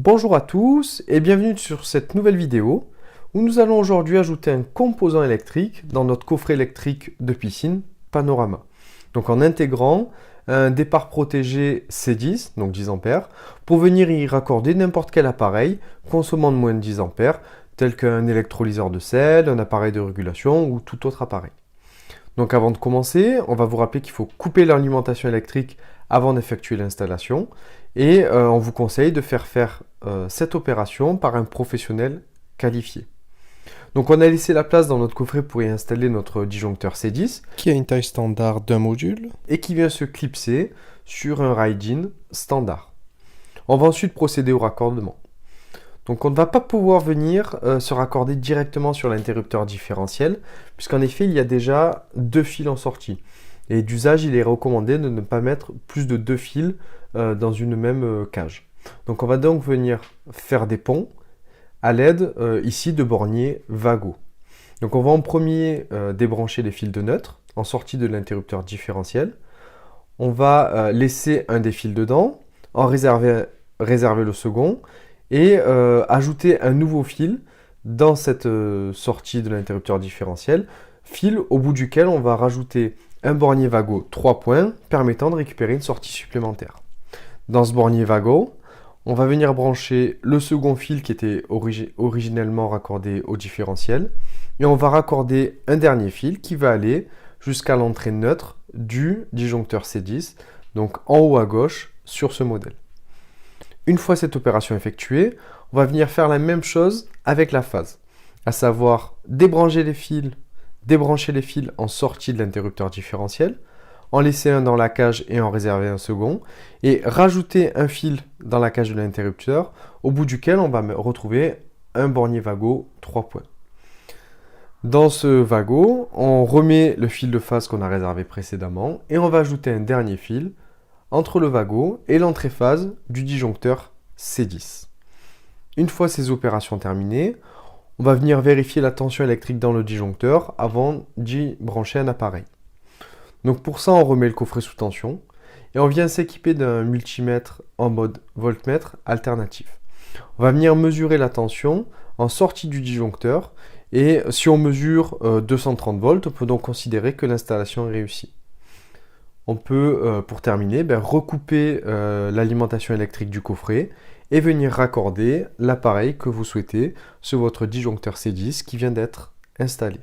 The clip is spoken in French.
Bonjour à tous et bienvenue sur cette nouvelle vidéo où nous allons aujourd'hui ajouter un composant électrique dans notre coffret électrique de piscine Panorama. Donc en intégrant un départ protégé C10, donc 10 A, pour venir y raccorder n'importe quel appareil consommant de moins de 10 A, tel qu'un électrolyseur de sel, un appareil de régulation ou tout autre appareil. Donc avant de commencer, on va vous rappeler qu'il faut couper l'alimentation électrique avant d'effectuer l'installation et on vous conseille de faire cette opération par un professionnel qualifié. Donc on a laissé la place dans notre coffret pour y installer notre disjoncteur C10 qui a une taille standard d'un module et qui vient se clipser sur un Raijin standard. On va ensuite procéder au raccordement. Donc on ne va pas pouvoir venir se raccorder directement sur l'interrupteur différentiel puisqu'en effet il y a déjà deux fils en sortie. Et d'usage, il est recommandé de ne pas mettre plus de deux fils dans une même cage. Donc on va donc venir faire des ponts à l'aide ici de borniers Vago. Donc on va en premier débrancher les fils de neutre en sortie de l'interrupteur différentiel. On va laisser un des fils dedans, en réserver le second et ajouter un nouveau fil dans cette sortie de l'interrupteur différentiel, fil au bout duquel on va rajouter un bornier Vago 3 points permettant de récupérer une sortie supplémentaire. Dans ce bornier Vago, on va venir brancher le second fil qui était originellement raccordé au différentiel et on va raccorder un dernier fil qui va aller jusqu'à l'entrée neutre du disjoncteur C10, donc en haut à gauche sur ce modèle. Une fois cette opération effectuée, on va venir faire la même chose avec la phase, à savoir débrancher les fils en sortie de l'interrupteur différentiel, en laisser un dans la cage et en réserver un second, et rajouter un fil dans la cage de l'interrupteur, au bout duquel on va retrouver un bornier Vago 3 points. Dans ce Vago, on remet le fil de phase qu'on a réservé précédemment, et on va ajouter un dernier fil entre le Vago et l'entrée phase du disjoncteur C10. Une fois ces opérations terminées, on va venir vérifier la tension électrique dans le disjoncteur avant d'y brancher un appareil. Donc pour ça, on remet le coffret sous tension et on vient s'équiper d'un multimètre en mode voltmètre alternatif. On va venir mesurer la tension en sortie du disjoncteur et si on mesure 230 volts, on peut donc considérer que l'installation est réussie. On peut, pour terminer, recouper l'alimentation électrique du coffret et venir raccorder l'appareil que vous souhaitez sur votre disjoncteur C10 qui vient d'être installé.